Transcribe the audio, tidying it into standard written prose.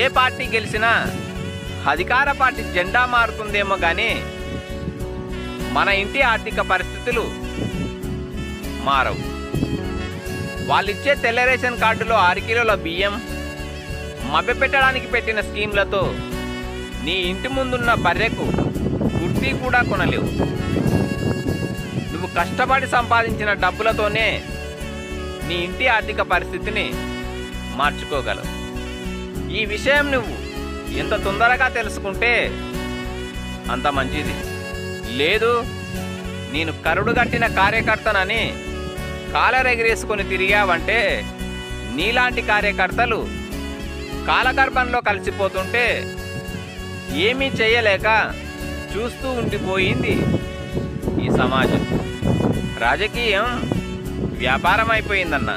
ఏ party గెలిచినా అధికార party జెండా మారుతుందేమో కానీ మన ఇంటి ఆర్థిక పరిస్థితులు మారవు. వాళ్ళిచ్చే తెల్ల రేషన్ కార్డులో 6 కిలోల బియ్యం, మభ్యపెట్టడానికి పెట్టిన స్కీమ్లతో నీ ఇంటి ముందున్న బర్రెకు కుర్తీ కూడా కొనలేవు. నువ్వు కష్టపడి సంపాదించిన డబ్బులతోనే నీ ఇంటి ఆర్థిక పరిస్థితిని మార్చుకోగలవు. ఈ విషయం నువ్వు ఎంత తొందరగా తెలుసుకుంటే అంత మంచిది. లేదు, నేను కరుడుగట్టిన కార్యకర్తనని కాలరెగిరేసుకొని తిరిగావంటే నీలాంటి కార్యకర్తలు కాలగర్భంలో కలిసిపోతుంటే ఏమీ చేయలేక చూస్తూ ఉండిపోయింది ఈ సమాజం. రాజకీయం వ్యాపారం అయిపోయిందన్నా.